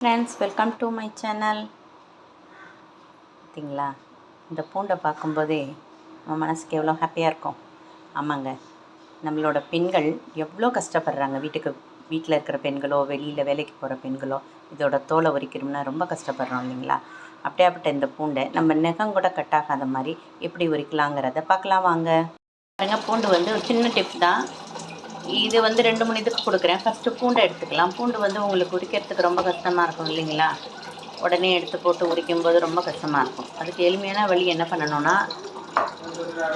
Friends, welcome to my channel. பார்த்தீங்களா, இந்த பூண்டை பார்க்கும்போதே நம்ம மனசுக்கு எவ்வளோ ஹாப்பியாக இருக்கும். ஆமாங்க, நம்மளோட பெண்கள் எவ்வளோ கஷ்டப்படுறாங்க. வீட்டில் இருக்கிற பெண்களோ, வெளியில் வேலைக்கு போகிற பெண்களோ இதோட தோலை உரிக்கணும்னா ரொம்ப கஷ்டப்படுறோம் இல்லைங்களா. அப்படியாப்பட்ட இந்த பூண்டை நம்ம நகம் கூட கட்டாகாத மாதிரி எப்படி உரிக்கலாங்கிறத பார்க்கலாம் வாங்க. பூண்டு ஒரு சின்ன டிப் தான். இது 2-3 இதுக்கு கொடுக்குறேன். ஃபஸ்ட்டு பூண்டை எடுத்துக்கலாம். பூண்டு உங்களுக்கு உரிக்கிறதுக்கு ரொம்ப கஷ்டமாக இருக்கும் இல்லைங்களா. உடனே எடுத்து போட்டு உரிக்கும்போது ரொம்ப கஷ்டமாக இருக்கும். அதுக்கு எளிமையான வழி என்ன பண்ணணும்னா,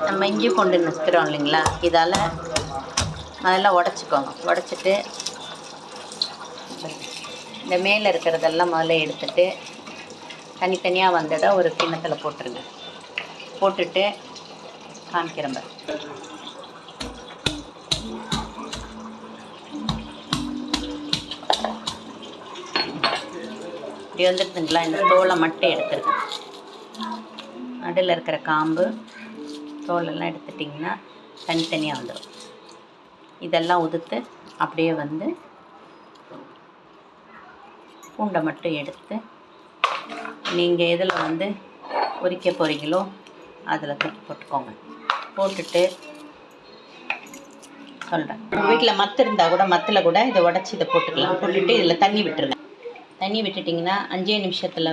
நம்ம இஞ்சி பூண்டு நசுக்கிறோம் இல்லைங்களா, இதால் முதல்ல உடச்சிக்கோங்க. உடச்சிட்டு இந்த மேலே இருக்கிறதெல்லாம் முதல்ல எடுத்துட்டு தனித்தனியாக வந்துட ஒரு கிண்ணத்தில் போட்டுருங்க. போட்டுட்டு காமிக்கிறேன். இப்படி வந்துடுதுங்களா. இந்த தோலை மட்டும் எடுத்துருக்கேன். நடுவில் இருக்கிற காம்பு தோலெல்லாம் எடுத்துட்டிங்கன்னா தனித்தனியாக வந்துடும். இதெல்லாம் உதுத்து அப்படியே பூண்டை மட்டும் எடுத்து நீங்கள் எதில் உரிக்க போகிறீங்களோ அதில் தூக்கி போட்டுக்கோங்க. போட்டுட்டு சொல்கிறேன், உங்கள் வீட்டில் மத்து இருந்தால் கூட மத்தில் கூட இதை உடச்சி இதை போட்டுக்கலாம். போட்டுட்டு இதில் தண்ணி விட்டுருங்க. தண்ணி விட்டுட்டிங்கன்னா 5 நிமிஷத்தில்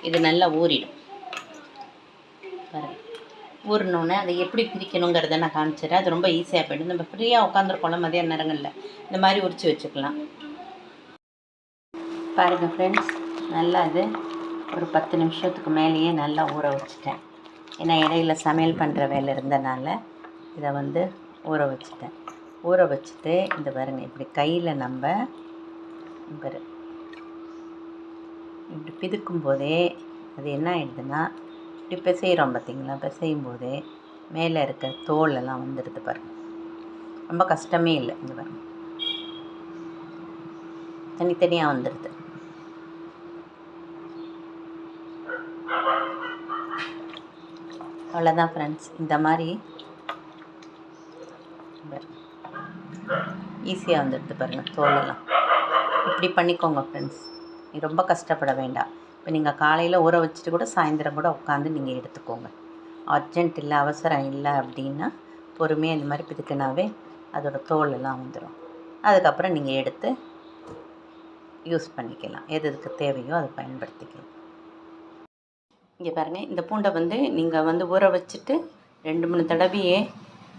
இது நல்லா ஊறிடும். பாருங்கள், ஊறினோன்னே அதை எப்படி பிரிக்கணுங்கிறத நான் காமிச்சிடுறேன். அது ரொம்ப ஈஸியாக போய்டும். நம்ம ஃப்ரீயாக உட்காந்துருக்கோம் மதியான நேரங்களில் இந்த மாதிரி உரித்து வச்சுக்கலாம். பாருங்கள் ஃப்ரெண்ட்ஸ், நல்லா அது ஒரு 10 நிமிஷத்துக்கு மேலேயே நல்லா ஊற வச்சுட்டேன். ஏன்னா இடையில சமையல் பண்ணுற வேலை இருந்தனால இதை ஊற வச்சுட்டேன். ஊற வச்சுட்டு இந்த பாருங்கள், இப்படி கையில் நம்ம இப்படி பிதுக்கும் போதே அது என்ன ஆகிடுதுன்னா, இப்படி பிசைகிறோம் பார்த்திங்களா. பிசையும் போதே மேலே இருக்க தோலெல்லாம் வந்துடுது பாருங்கள். ரொம்ப கஷ்டமே இல்லை. இந்த பாருங்கள், தனித்தனியாக வந்துடுது. அவ்வளோதான் ஃப்ரெண்ட்ஸ். இந்த மாதிரி ஈஸியாக வந்துடுது பாருங்கள் தோலெல்லாம். இப்படி பண்ணிக்கோங்க ஃப்ரெண்ட்ஸ். ரொம்ப கஷ்டப்பட வேண்டாம். இப்போ நீங்கள் காலையில் ஊற வச்சுட்டு கூட சாயந்தரம் கூட உட்காந்து நீங்கள் எடுத்துக்கோங்க. அர்ஜென்ட் இல்லை, அவசரம் இல்லை அப்படின்னா பொறுமையாக இந்த மாதிரி பிதுக்கினாவே அதோடய தோலெல்லாம் வந்துடும். அதுக்கப்புறம் நீங்கள் எடுத்து யூஸ் பண்ணிக்கலாம். எதுக்கு தேவையோ அதை பயன்படுத்திக்கலாம். இங்கே பாருங்கள், இந்த பூண்டை நீங்கள் ஊற வச்சுட்டு 2-3 தடவையே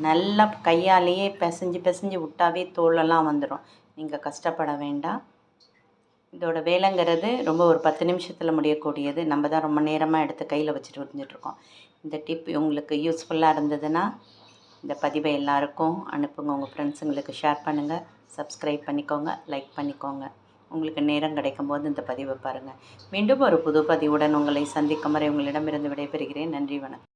நல்லா கையாலேயே பிசைஞ்சு விட்டாவே தோலெல்லாம் வந்துடும். நீங்கள் கஷ்டப்பட வேண்டாம். இதோட வேலைங்கிறது ரொம்ப ஒரு 10 நிமிஷத்தில் முடியக்கூடியது. நம்ம தான் ரொம்ப நேரமாக எடுத்து கையில் வச்சுட்டு உறிஞ்சிட்ருக்கோம். இந்த டிப் உங்களுக்கு யூஸ்ஃபுல்லாக இருந்ததுன்னா இந்த பதிவை எல்லாருக்கும் அனுப்புங்க. உங்கள் ஃப்ரெண்ட்ஸுங்களுக்கு ஷேர் பண்ணுங்கள். சப்ஸ்கிரைப் பண்ணிக்கோங்க, லைக் பண்ணிக்கோங்க. உங்களுக்கு நேரம் கிடைக்கும் போது இந்த பதிவை பாருங்கள். மீண்டும் ஒரு புது பதிவுடன் உங்களை சந்திக்கும் வரை உங்களிடமிருந்து விடைபெறுகிறேன். நன்றி, வணக்கம்.